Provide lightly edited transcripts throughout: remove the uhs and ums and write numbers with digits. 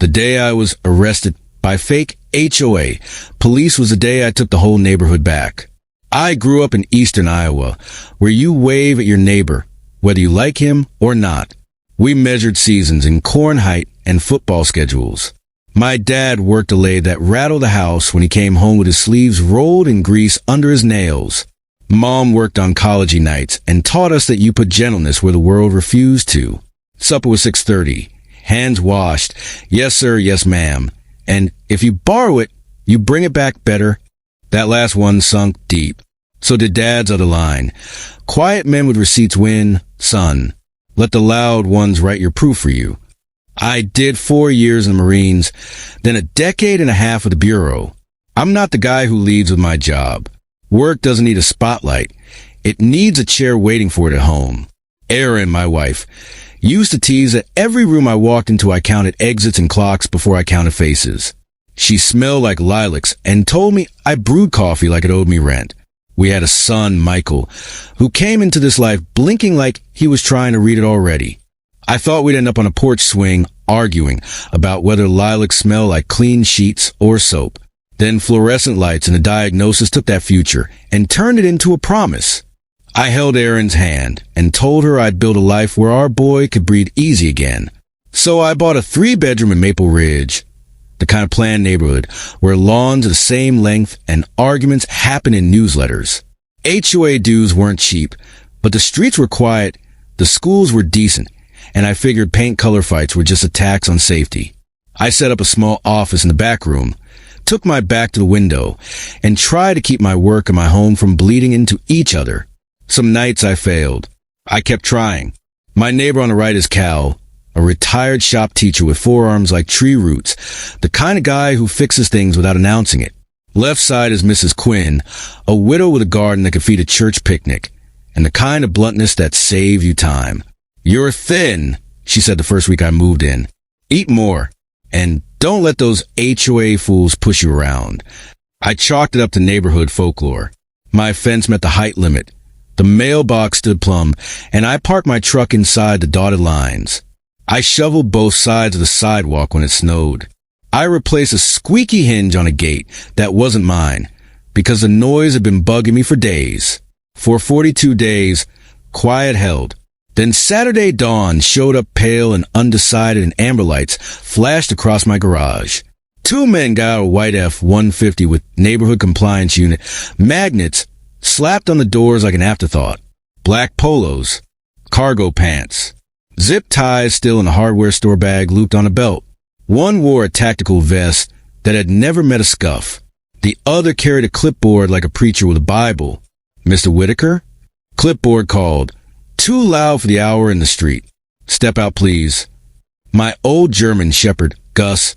The day I was arrested by fake HOA police was the day I took the whole neighborhood back. I grew up in eastern Iowa, where you wave at your neighbor, whether you like him or not. We measured seasons in corn height and football schedules. My dad worked a lathe that rattled the house when he came home with his sleeves rolled in grease under his nails. Mom worked on college nights and taught us that you put gentleness where the world refused to. Supper was 6:30. Hands washed. Yes, sir. Yes, ma'am. And if you borrow it, you bring it back better. That last one sunk deep. So did Dad's other line. Quiet men with receipts win, son. Let the loud ones write your proof for you. I did 4 years in the Marines, then a decade and a half with the Bureau. I'm not the guy who leads with my job. Work doesn't need a spotlight. It needs a chair waiting for it at home. Erin, my wife, used to tease that every room I walked into I counted exits and clocks before I counted faces. She smelled like lilacs and told me I brewed coffee like it owed me rent. We had a son, Michael, who came into this life blinking like he was trying to read it already. I thought we'd end up on a porch swing arguing about whether lilacs smell like clean sheets or soap. Then fluorescent lights and a diagnosis took that future and turned it into a promise. I held Erin's hand and told her I'd build a life where our boy could breathe easy again. So I bought a 3-bedroom in Maple Ridge, the kind of planned neighborhood where lawns are the same length and arguments happen in newsletters. HOA dues weren't cheap, but the streets were quiet, the schools were decent, and I figured paint color fights were just a tax on safety. I set up a small office in the back room, took my back to the window, and tried to keep my work and my home from bleeding into each other. Some nights I failed. I kept trying. My neighbor on the right is Cal, a retired shop teacher with forearms like tree roots, the kind of guy who fixes things without announcing it. Left side is Mrs. Quinn, a widow with a garden that could feed a church picnic, and the kind of bluntness that saved you time. You're thin, she said the first week I moved in. Eat more, and don't let those HOA fools push you around. I chalked it up to neighborhood folklore. My fence met the height limit. The mailbox stood plumb, and I parked my truck inside the dotted lines. I shoveled both sides of the sidewalk when it snowed. I replaced a squeaky hinge on a gate that wasn't mine, because the noise had been bugging me for days. For 42 days, quiet held. Then Saturday dawn showed up pale and undecided, and amber lights flashed across my garage. 2 men got out a white F-150 with neighborhood compliance unit magnets slapped on the doors like an afterthought. Black polos, cargo pants, zip ties still in a hardware store bag looped on a belt. One wore a tactical vest that had never met a scuff. The other carried a clipboard like a preacher with a Bible. Mr. Whitaker? Clipboard called, "Too loud for the hour in the street. Step out, please." My old German shepherd, Gus,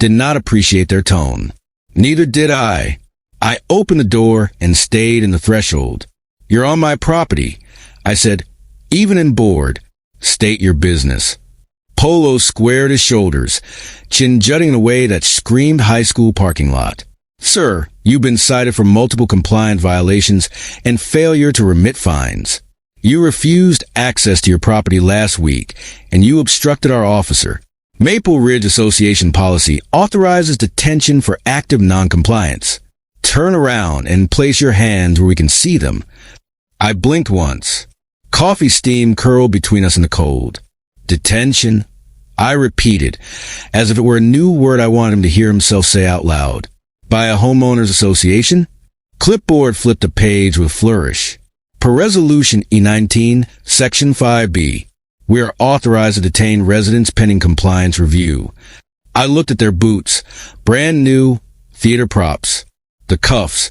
did not appreciate their tone. Neither did I. I opened the door and stayed in the threshold. "You're on my property," I said, even in bored. "State your business." Polo squared his shoulders, chin jutting in a way that screamed high school parking lot. "Sir, you've been cited for multiple compliance violations and failure to remit fines. You refused access to your property last week, and you obstructed our officer. Maple Ridge Association policy authorizes detention for active noncompliance. Turn around and place your hands where we can see them." I blinked once. Coffee steam curled between us in the cold. "Detention?" I repeated, as if it were a new word I wanted him to hear himself say out loud. "By a homeowners association?" Clipboard flipped a page with a flourish. "Per Resolution E19, Section 5B, we are authorized to detain residents pending compliance review." I looked at their boots, brand new, theater props. The cuffs,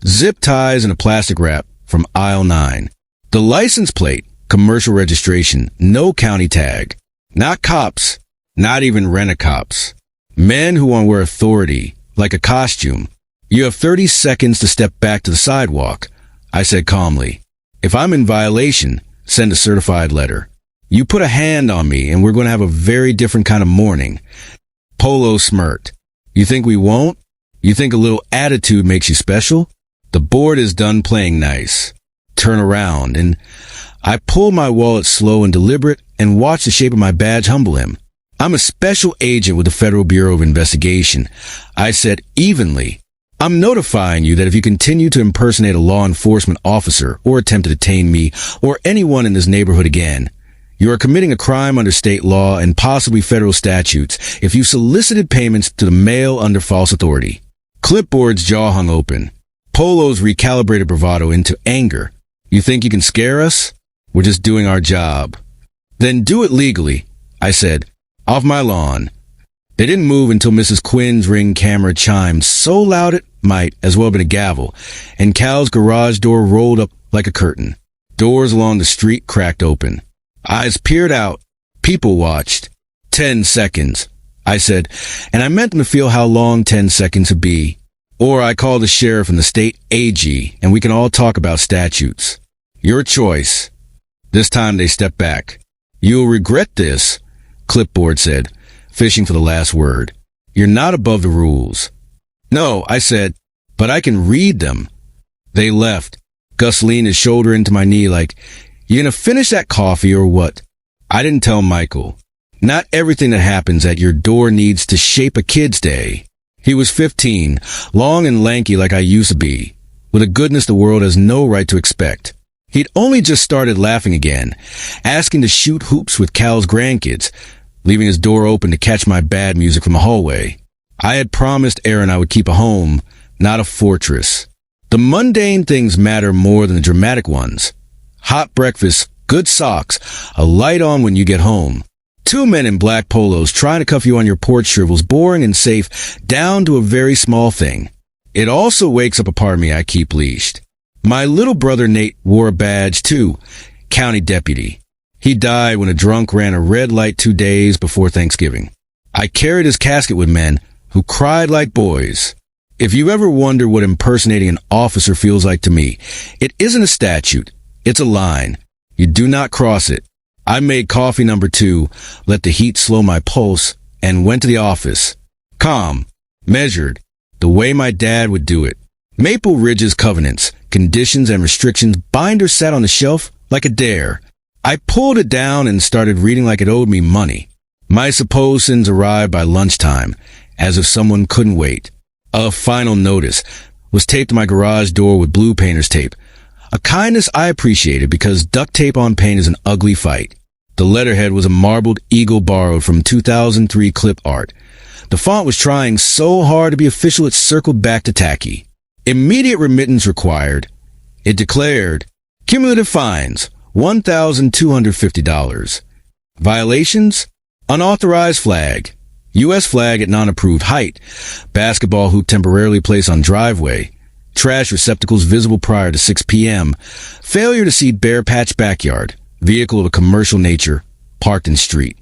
zip ties and a plastic wrap from aisle 9. The license plate, commercial registration, no county tag. Not cops, not even rent-a-cops. Men who want to wear authority, like a costume. "You have 30 seconds to step back to the sidewalk," I said calmly. "If I'm in violation, send a certified letter. You put a hand on me and we're going to have a very different kind of morning." Polo smirked. "You think we won't? You think a little attitude makes you special? The board is done playing nice. Turn around." And I pulled my wallet slow and deliberate and watched the shape of my badge humble him. I'm a special agent with the Federal Bureau of Investigation. I said evenly. I'm notifying you that if you continue to impersonate a law enforcement officer or attempt to detain me or anyone in this neighborhood again, you are committing a crime under state law and possibly federal statutes if you solicited payments to the mail under false authority. Clipboard's jaw hung open. Polo's recalibrated bravado into anger. You think you can scare us? We're just doing our job. Then do it legally, I said. Off my lawn. They didn't move until Mrs. Quinn's Ring camera chimed so loud it might as well have been a gavel, and Cal's garage door rolled up like a curtain. Doors along the street cracked open. Eyes peered out. People watched. 10 seconds, I said, and I meant them to feel how long 10 seconds would be. Or I call the sheriff and the state AG, and we can all talk about statutes. Your choice. This time they stepped back. You'll regret this, Clipboard said, fishing for the last word. You're not above the rules. No, I said, but I can read them. They left. Gus leaned his shoulder into my knee like, you gonna finish that coffee or what? I didn't tell Michael. Not everything that happens at your door needs to shape a kid's day. He was 15, long and lanky like I used to be, with a goodness the world has no right to expect. He'd only just started laughing again, asking to shoot hoops with Cal's grandkids, leaving his door open to catch my bad music from the hallway. I had promised Aaron I would keep a home, not a fortress. The mundane things matter more than the dramatic ones. Hot breakfast, good socks, a light on when you get home. 2 men in black polos trying to cuff you on your porch shrivels, boring and safe, down to a very small thing. It also wakes up a part of me I keep leashed. My little brother Nate wore a badge too, county deputy. He died when a drunk ran a red light 2 days before Thanksgiving. I carried his casket with men who cried like boys. If you ever wonder what impersonating an officer feels like to me, it isn't a statute. It's a line. You do not cross it. I made coffee number 2, let the heat slow my pulse, and went to the office. Calm, measured, the way my dad would do it. Maple Ridge's covenants, conditions, and restrictions binder sat on the shelf like a dare. I pulled it down and started reading like it owed me money. My supposed sins arrived by lunchtime, as if someone couldn't wait. A final notice was taped to my garage door with blue painter's tape. A kindness I appreciated because duct tape on paint is an ugly fight. The letterhead was a marbled eagle borrowed from 2003 clip art. The font was trying so hard to be official it circled back to tacky. Immediate remittance required. It declared, cumulative fines, $1,250. Violations? Unauthorized flag. U.S. flag at non-approved height. Basketball hoop temporarily placed on driveway. Trash receptacles visible prior to 6 p.m. Failure to seed bare patch backyard. Vehicle of a commercial nature, parked in street.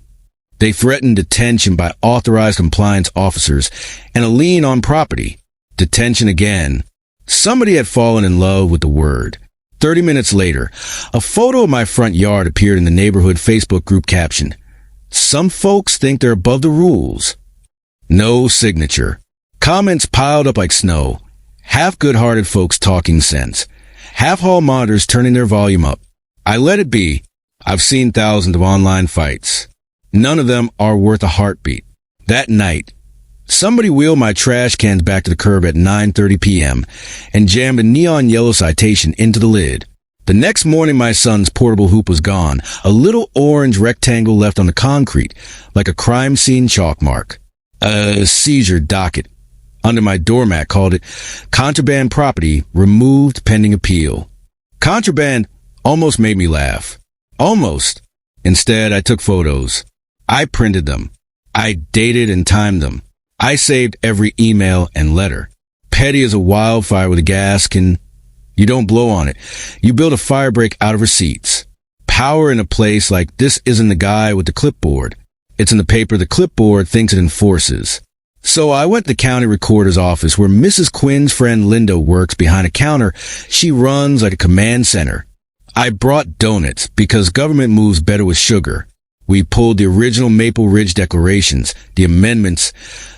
They threatened detention by authorized compliance officers and a lien on property. Detention again. Somebody had fallen in love with the word. 30 minutes later, a photo of my front yard appeared in the neighborhood Facebook group captioned, "Some folks think they're above the rules." No signature. Comments piled up like snow. Half good-hearted folks talking sense. Half hall monitors turning their volume up. I let it be. I've seen thousands of online fights. None of them are worth a heartbeat. That night, somebody wheeled my trash cans back to the curb at 9:30 p.m. and jammed a neon yellow citation into the lid. The next morning, my son's portable hoop was gone, a little orange rectangle left on the concrete, like a crime scene chalk mark. A seizure docket. Under my doormat called it contraband property removed pending appeal. Contraband almost made me laugh. Almost. Instead, I took photos. I printed them. I dated and timed them. I saved every email and letter. Petty as a wildfire with a gas can... You don't blow on it. You build a fire break out of receipts. Power in a place like this isn't the guy with the clipboard. It's in the paper the clipboard thinks it enforces. So I went to the county recorder's office where Mrs. Quinn's friend Linda works behind a counter she runs like a command center. I brought donuts because government moves better with sugar. We pulled the original Maple Ridge declarations, the amendments,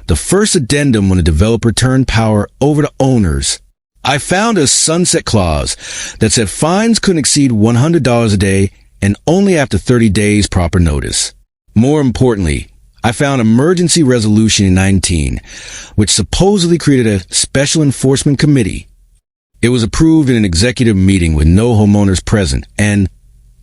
the first addendum when the developer turned power over to owners. I found a sunset clause that said fines couldn't exceed $100 a day and only after 30 days proper notice. More importantly, I found Emergency Resolution 19, which supposedly created a special enforcement committee. It was approved in an executive meeting with no homeowners present, and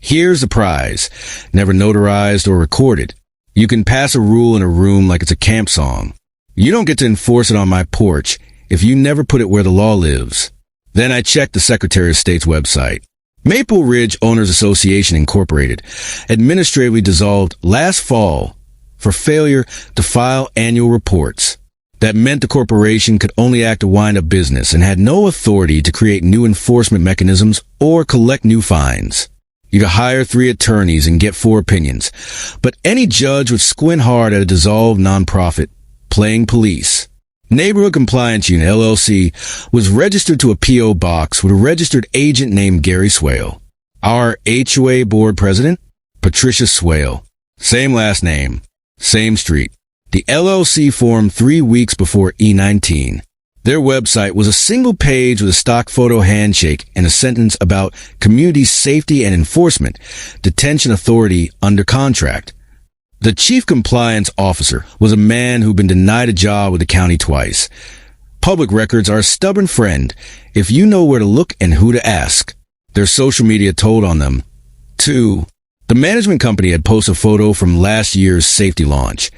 here's the prize. Never notarized or recorded. You can pass a rule in a room like it's a camp song. You don't get to enforce it on my porch if you never put it where the law lives. Then I checked the Secretary of State's website. Maple Ridge Owners Association Incorporated administratively dissolved last fall for failure to file annual reports. That meant the corporation could only act to wind up business and had no authority to create new enforcement mechanisms or collect new fines. You could hire 3 attorneys and get 4 opinions, but any judge would squint hard at a dissolved nonprofit playing police. Neighborhood Compliance Unit, LLC, was registered to a P.O. box with a registered agent named Gary Swale. Our HOA board president, Patricia Swale. Same last name, same street. The LLC formed 3 weeks before E19. Their website was a single page with a stock photo handshake and a sentence about community safety and enforcement, detention authority under contract. The chief compliance officer was a man who'd been denied a job with the county twice. Public records are a stubborn friend if you know where to look and who to ask. Their social media told on them. 2. The management company had posted a photo from last year's safety launch.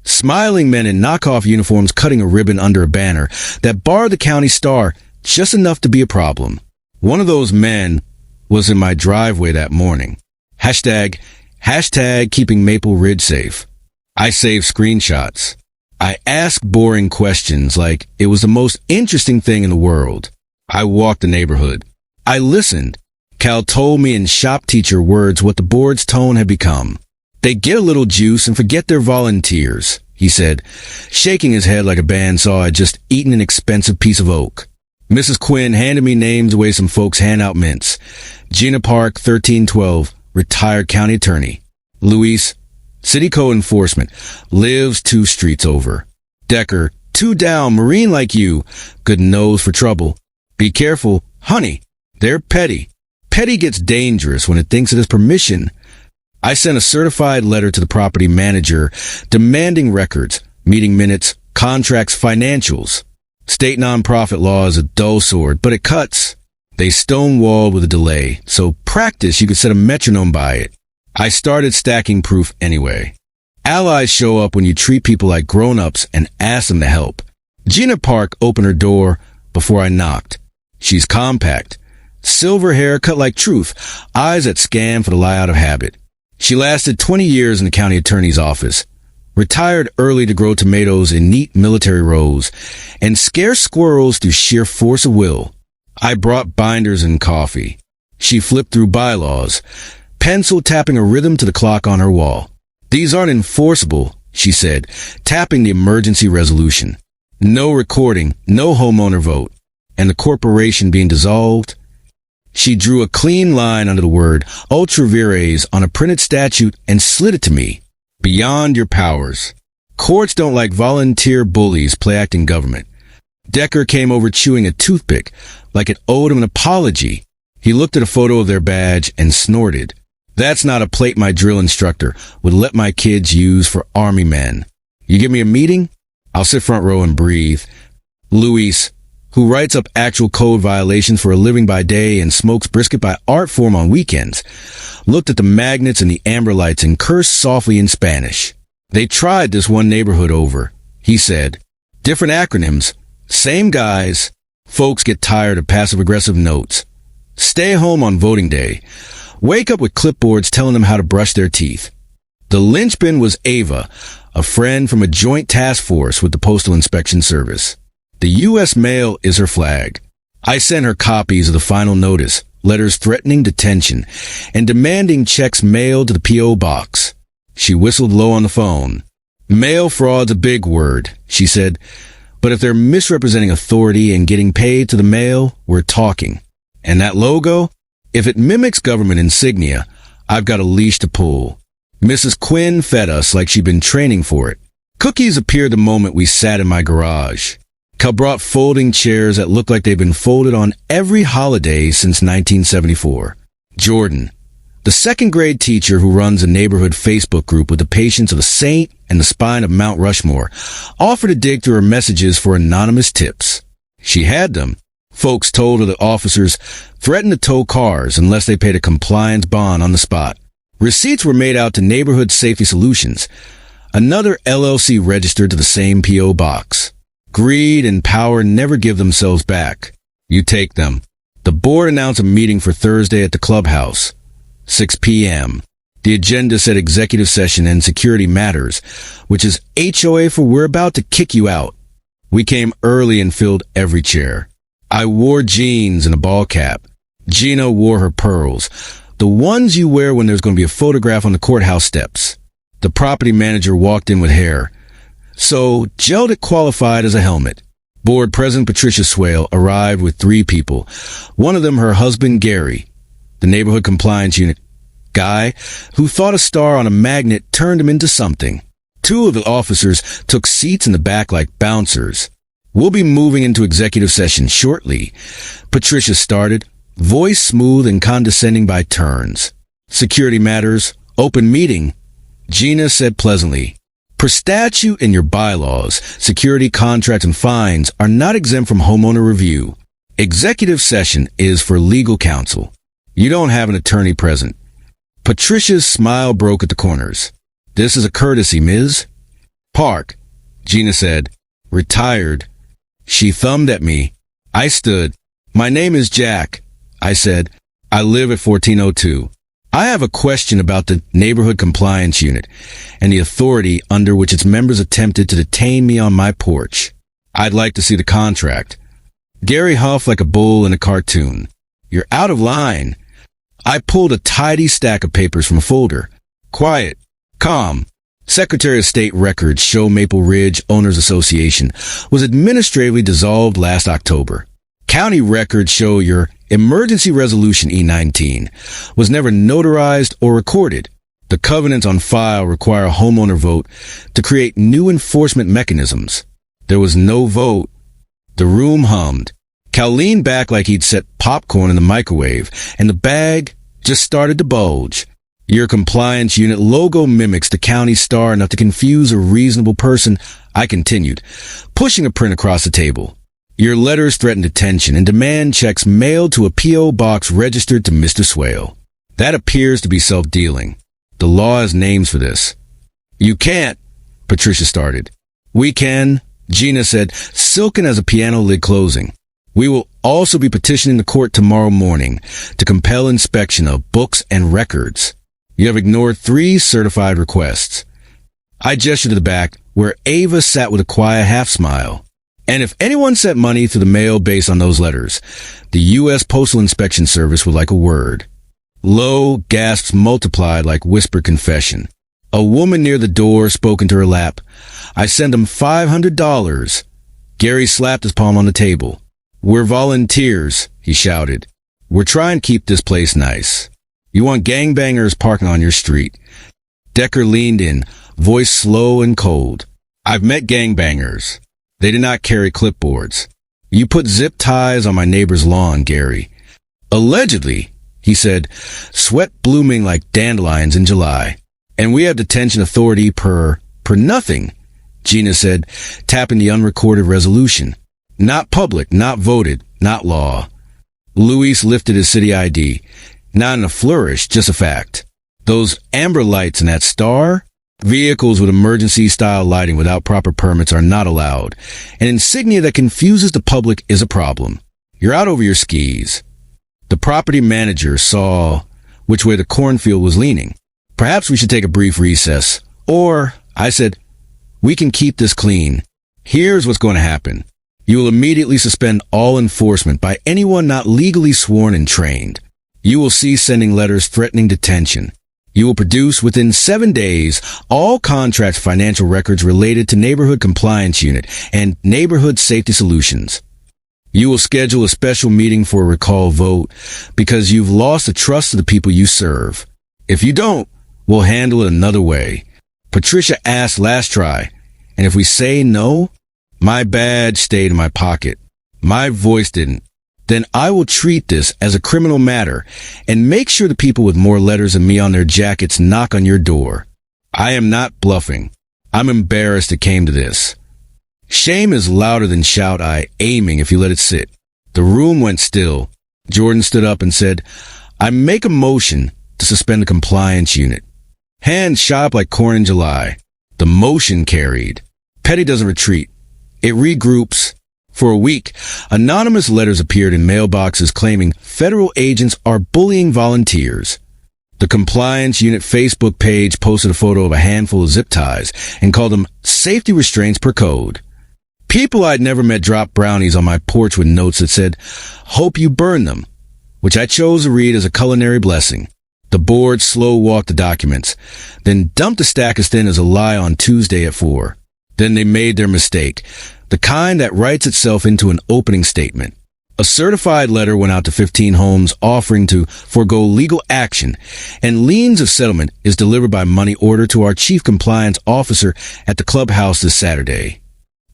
Smiling men in knockoff uniforms cutting a ribbon under a banner that barred the county star just enough to be a problem. One of those men was in my driveway that morning. Hashtag keeping Maple Ridge safe. I saved screenshots. I asked boring questions like it was the most interesting thing in the world. I walked the neighborhood. I listened. Cal told me in shop teacher words what the board's tone had become. They get a little juice and forget their volunteers, he said, shaking his head like a bandsaw had just eaten an expensive piece of oak. Mrs. Quinn handed me names the way some folks hand out mints. Gina Park, 1312, retired county attorney. Luis, city code enforcement, lives 2 streets over. Decker, 2 down, Marine like you, good nose for trouble. Be careful, honey, they're petty. Petty gets dangerous when it thinks it has permission. I sent a certified letter to the property manager demanding records, meeting minutes, contracts, financials. State nonprofit law is a dull sword, but it cuts. They stonewalled with a delay, so practice you could set a metronome by it. I started stacking proof anyway. Allies show up when you treat people like grown-ups and ask them to help. Gina Park opened her door before I knocked. She's compact. Silver hair cut like truth, eyes that scan for the lie out of habit. She lasted 20 years in the county attorney's office, retired early to grow tomatoes in neat military rows, and scare squirrels through sheer force of will. I brought binders and coffee. She flipped through bylaws, pencil tapping a rhythm to the clock on her wall. These aren't enforceable, she said, tapping the emergency resolution. No recording, no homeowner vote, and the corporation being dissolved. She drew a clean line under the word ultra vires on a printed statute and slid it to me. Beyond your powers. Courts don't like volunteer bullies play-acting government. Decker came over chewing a toothpick like it owed him an apology. He looked at a photo of their badge and snorted. That's not a plate my drill instructor would let my kids use for army men. You give me a meeting? I'll sit front row and breathe. Luis, who writes up actual code violations for a living by day and smokes brisket by art form on weekends, looked at the magnets and the amber lights and cursed softly in Spanish. They tried this one neighborhood over, he said. Different acronyms, same guys. Folks get tired of passive-aggressive notes. Stay home on voting day. Wake up with clipboards telling them how to brush their teeth. The linchpin was Ava, a friend from a joint task force with the Postal Inspection Service. The U.S. mail is her flag. I sent her copies of the final notice, letters threatening detention, and demanding checks mailed to the P.O. box. She whistled low on the phone. Mail fraud's a big word, she said, but if they're misrepresenting authority and getting paid to the mail, we're talking. And that logo? If it mimics government insignia, I've got a leash to pull. Mrs. Quinn fed us like she'd been training for it. Cookies appeared the moment we sat in my garage. Cal brought folding chairs that looked like they'd been folded on every holiday since 1974. Jordan, The second grade teacher who runs a neighborhood Facebook group with the patience of a saint and the spine of Mount Rushmore offered to dig through her messages for anonymous tips. She had them. Folks told her that officers threatened to tow cars unless they paid a compliance bond on the spot. Receipts were made out to Neighborhood Safety Solutions, another LLC registered to the same P.O. box. Greed and power never give themselves back. You take them. The board announced a meeting for Thursday at the clubhouse, 6 p.m. The agenda said executive session and security matters, which is HOA for we're about to kick you out. We came early and filled every chair. I wore jeans and a ball cap. Gina wore her pearls, the ones you wear when there's going to be a photograph on the courthouse steps. The property manager walked in with hair, so gelled it qualified as a helmet. Board President Patricia Swale arrived with 3 people, one of them her husband Gary, the neighborhood compliance unit guy who thought a star on a magnet turned him into something. 2 of the officers took seats in the back like bouncers. We'll be moving into executive session shortly. Patricia started, voice smooth and condescending by turns. Security matters, open meeting. Gina said pleasantly, per statute and your bylaws, security contracts and fines are not exempt from homeowner review. Executive session is for legal counsel. You don't have an attorney present. Patricia's smile broke at the corners. This is a courtesy, Ms. Park, Gina said. Retired. She thumbed at me. I stood. My name is Jack, I said. I live at 1402. I have a question about the neighborhood compliance unit and the authority under which its members attempted to detain me on my porch. I'd like to see the contract. Gary huffed like a bull in a cartoon. You're out of line. I pulled a tidy stack of papers from a folder. Quiet. Calm. Secretary of State records show Maple Ridge Owners Association was administratively dissolved last October. County records show your Emergency Resolution E19 was never notarized or recorded. The covenants on file require a homeowner vote to create new enforcement mechanisms. There was no vote. The room hummed. Cal leaned back like he'd set popcorn in the microwave, and the bag just started to bulge. Your compliance unit logo mimics the county star enough to confuse a reasonable person, I continued, pushing a print across the table. Your letters threaten detention and demand checks mailed to a P.O. box registered to Mr. Swale. That appears to be self-dealing. The law has names for this. You can't, Patricia started. We can, Gina said, silken as a piano lid closing. We will also be petitioning the court tomorrow morning to compel inspection of books and records. You have ignored 3 certified requests. I gestured to the back, where Ava sat with a quiet half-smile. And if anyone sent money through the mail based on those letters, the U.S. Postal Inspection Service would like a word. Low gasps multiplied like whispered confession. A woman near the door spoke into her lap. I send them $500. Gary slapped his palm on the table. We're volunteers, he shouted. We're trying to keep this place nice. You want gangbangers parking on your street. Decker leaned in, voice slow and cold. I've met gangbangers. They did not carry clipboards. You put zip ties on my neighbor's lawn, Gary. Allegedly, he said, sweat blooming like dandelions in July. And we have detention authority per nothing, Gina said, tapping the unrecorded resolution. Not public, not voted, not law. Luis lifted his city ID. Not in a flourish, just a fact. Those amber lights and that star? Vehicles with emergency-style lighting without proper permits are not allowed. An insignia that confuses the public is a problem. You're out over your skis. The property manager saw which way the cornfield was leaning. Perhaps we should take a brief recess. Or, I said, we can keep this clean. Here's what's going to happen. You will immediately suspend all enforcement by anyone not legally sworn and trained. You will cease sending letters threatening detention. You will produce within 7 days all contracts, financial records related to Neighborhood Compliance Unit and Neighborhood Safety Solutions. You will schedule a special meeting for a recall vote because you've lost the trust of the people you serve. If you don't, we'll handle it another way. Patricia asked last try, and if we say no, my badge stayed in my pocket. My voice didn't. then I will treat this as a criminal matter and make sure the people with more letters than me on their jackets knock on your door. I am not bluffing. I'm embarrassed it came to this. Shame is louder than shout I, aiming if you let it sit. The room went still. Jordan stood up and said, I make a motion to suspend the compliance unit. Hands shot up like corn in July. The motion carried. Petty doesn't retreat. It regroups. For a week, anonymous letters appeared in mailboxes claiming federal agents are bullying volunteers. The compliance unit Facebook page posted a photo of a handful of zip ties and called them safety restraints per code. People I'd never met dropped brownies on my porch with notes that said, hope you burn them, which I chose to read as a culinary blessing. The board slow-walked the documents, then dumped a stack as thin as a lie on Tuesday at 4. Then they made their mistake, the kind that writes itself into an opening statement. A certified letter went out to 15 homes offering to forego legal action, and liens of settlement is delivered by money order to our chief compliance officer at the clubhouse this Saturday.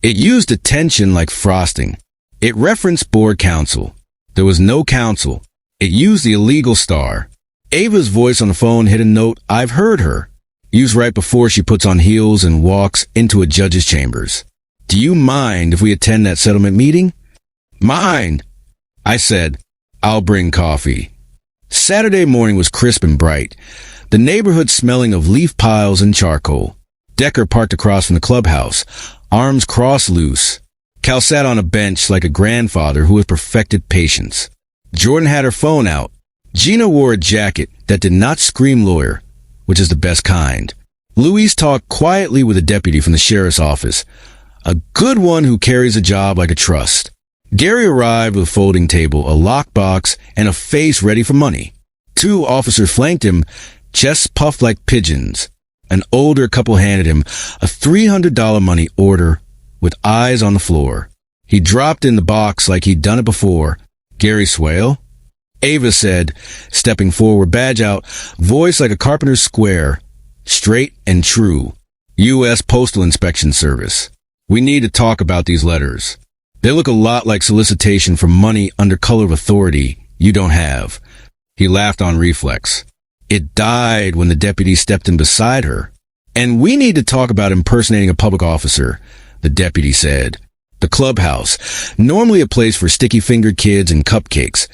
It used attention like frosting. It referenced board counsel. There was no counsel. It used the illegal star. Ava's voice on the phone hit a note I've heard her, used right before she puts on heels and walks into a judge's chambers. Do you mind if we attend that settlement meeting? Mind, I said. I'll bring coffee. Saturday morning was crisp and bright, the neighborhood smelling of leaf piles and charcoal. Decker parked across from the clubhouse, arms crossed loose. Cal sat on a bench like a grandfather who had perfected patience. Jordan had her phone out. Gina wore a jacket that did not scream lawyer, which is the best kind. Louise talked quietly with a deputy from the sheriff's office, a good one who carries a job like a trust. Gary arrived with a folding table, a lockbox, and a face ready for money. 2 officers flanked him, chests puffed like pigeons. An older couple handed him a $300 money order with eyes on the floor. He dropped in the box like he'd done it before. Gary Swale? Ava said, stepping forward, badge out, voice like a carpenter's square, straight and true. U.S. Postal Inspection Service. We need to talk about these letters. They look a lot like solicitation for money under color of authority you don't have. He laughed on reflex. It died when the deputy stepped in beside her. And we need to talk about impersonating a public officer, the deputy said. The clubhouse, normally a place for sticky-fingered kids and cupcakes,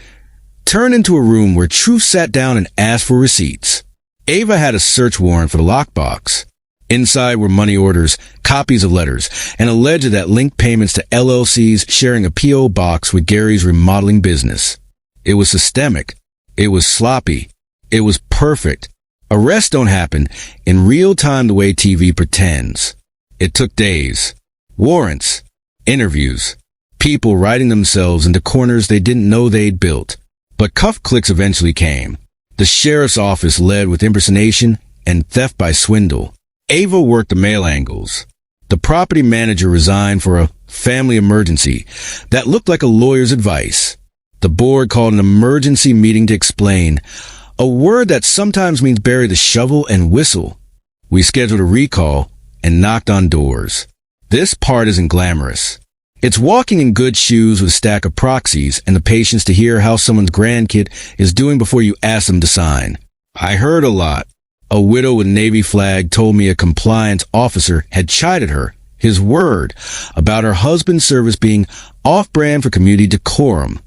turned into a room where Truth sat down and asked for receipts. Ava had a search warrant for the lockbox. Inside were money orders, copies of letters, and a ledger that linked payments to LLCs sharing a P.O. box with Gary's remodeling business. It was systemic. It was sloppy. It was perfect. Arrests don't happen in real time the way TV pretends. It took days. Warrants. Interviews. People writing themselves into corners they didn't know they'd built. But cuff clicks eventually came. The sheriff's office led with impersonation and theft by swindle. Ava worked the mail angles. The property manager resigned for a family emergency that looked like a lawyer's advice. The board called an emergency meeting to explain, a word that sometimes means bury the shovel and whistle. We scheduled a recall and knocked on doors. This part isn't glamorous. It's walking in good shoes with a stack of proxies and the patience to hear how someone's grandkid is doing before you ask them to sign. I heard a lot. A widow with Navy flag told me a compliance officer had chided her, his word, about her husband's service being off-brand for community decorum.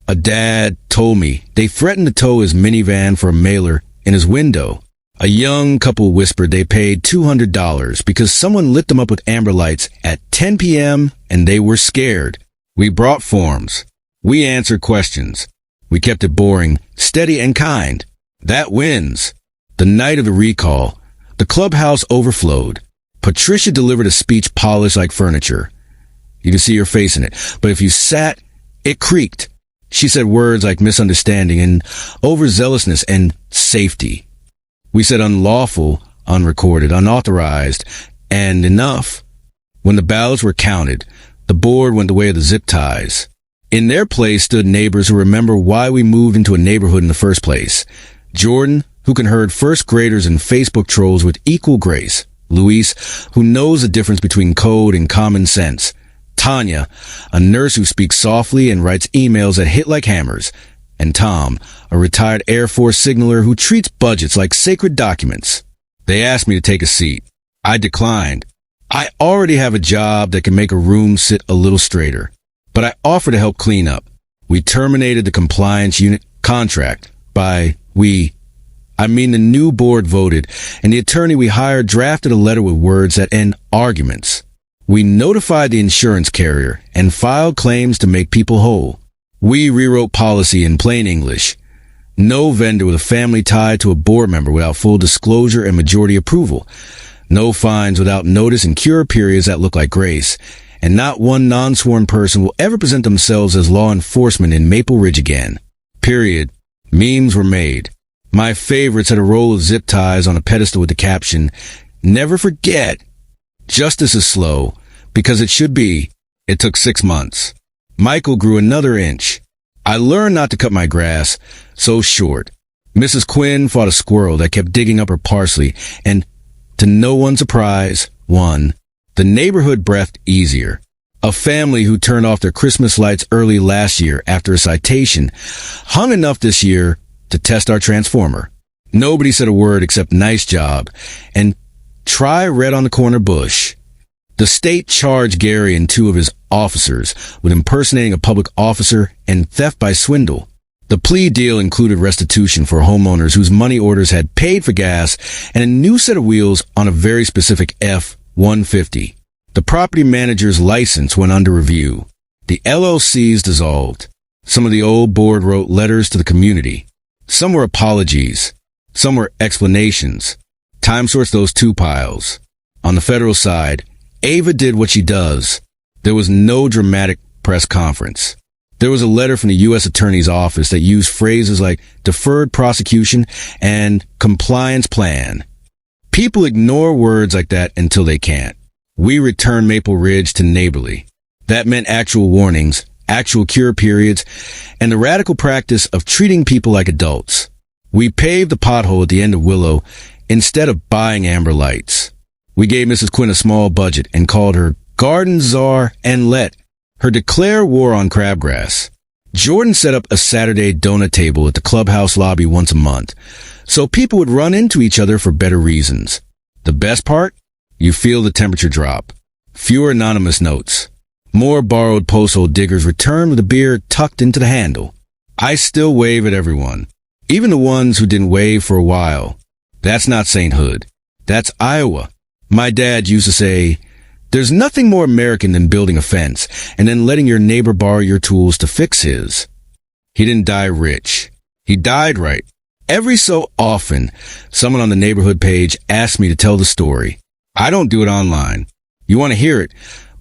A dad told me they threatened to tow his minivan for a mailer in his window. A young couple whispered they paid $200 because someone lit them up with amber lights at 10 p.m. and they were scared. We brought forms. We answered questions. We kept it boring, steady, and kind. That wins. The night of the recall, the clubhouse overflowed. Patricia delivered a speech polished like furniture. You could see her face in it, but if you sat, it creaked. She said words like misunderstanding and overzealousness and safety. We said unlawful, unrecorded, unauthorized, and enough. When the ballots were counted, the board went the way of the zip ties. In their place stood neighbors who remember why we moved into a neighborhood in the first place. Jordan, who can herd first graders and Facebook trolls with equal grace. Luis, who knows the difference between code and common sense. Tanya, a nurse who speaks softly and writes emails that hit like hammers. And Tom, a retired Air Force signaler who treats budgets like sacred documents. They asked me to take a seat. I declined. I already have a job that can make a room sit a little straighter, but I offered to help clean up. We terminated the compliance unit contract. By we, I mean the new board voted, and the attorney we hired drafted a letter with words that end arguments. We notified the insurance carrier and filed claims to make people whole. We rewrote policy in plain English. No vendor with a family tied to a board member without full disclosure and majority approval. No fines without notice and cure periods that look like grace. And not one non-sworn person will ever present themselves as law enforcement in Maple Ridge again. Period. Memes were made. My favorites had a roll of zip ties on a pedestal with the caption, "Never forget. Justice is slow, because it should be." It took 6 months. Michael grew another inch. I learned not to cut my grass so short. Mrs. Quinn fought a squirrel that kept digging up her parsley, and to no one's surprise, won. The neighborhood breathed easier. A family who turned off their Christmas lights early last year after a citation hung enough this year to test our transformer. Nobody said a word except "nice job" and "try red on the corner bush." The state charged Gary and 2 of his officers with impersonating a public officer and theft by swindle. The plea deal included restitution for homeowners whose money orders had paid for gas and a new set of wheels on a very specific F-150. The property manager's license went under review. The LLCs dissolved. Some of the old board wrote letters to the community. Some were apologies. Some were explanations. Time sorts those 2 piles. On the federal side, Ava did what she does. There was no dramatic press conference. There was a letter from the U.S. Attorney's Office that used phrases like deferred prosecution and compliance plan. People ignore words like that until they can't. We returned Maple Ridge to neighborly. That meant actual warnings, actual cure periods, and the radical practice of treating people like adults. We paved the pothole at the end of Willow instead of buying amber lights. We gave Mrs. Quinn a small budget and called her Garden Czar and let her declare war on crabgrass. Jordan set up a Saturday donut table at the clubhouse lobby once a month, so people would run into each other for better reasons. The best part? You feel the temperature drop. Fewer anonymous notes. More borrowed posthole diggers return with a beer tucked into the handle. I still wave at everyone, even the ones who didn't wave for a while. That's not sainthood. That's Iowa. My dad used to say, "There's nothing more American than building a fence and then letting your neighbor borrow your tools to fix his." He didn't die rich. He died right. Every so often, someone on the neighborhood page asks me to tell the story. I don't do it online. You want to hear it?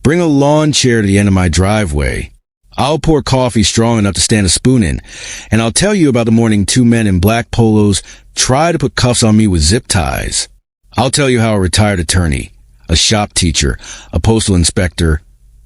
Bring a lawn chair to the end of my driveway. I'll pour coffee strong enough to stand a spoon in, and I'll tell you about the morning 2 men in black polos try to put cuffs on me with zip ties. I'll tell you how a retired attorney, a shop teacher, a postal inspector,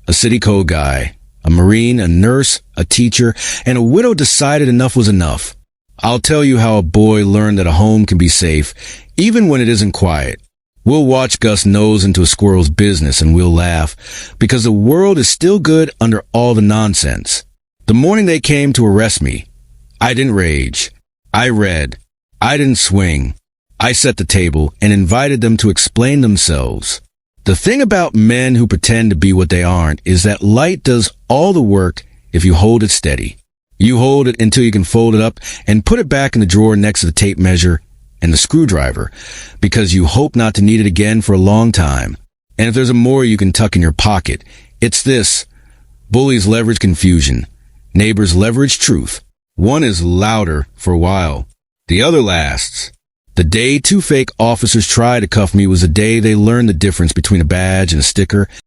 a city code guy, a Marine, a nurse, a teacher, and a widow decided enough was enough. I'll tell you how a boy learned that a home can be safe, even when it isn't quiet. We'll watch Gus nose into a squirrel's business and we'll laugh, because the world is still good under all the nonsense. The morning they came to arrest me, I didn't rage. I read. I didn't swing. I set the table and invited them to explain themselves. The thing about men who pretend to be what they aren't is that light does all the work if you hold it steady. You hold it until you can fold it up and put it back in the drawer next to the tape measure and the screwdriver, because you hope not to need it again for a long time. And if there's a more you can tuck in your pocket, it's this. Bullies leverage confusion. Neighbors leverage truth. One is louder for a while. The other lasts. The day 2 fake officers tried to cuff me was the day they learned the difference between a badge and a sticker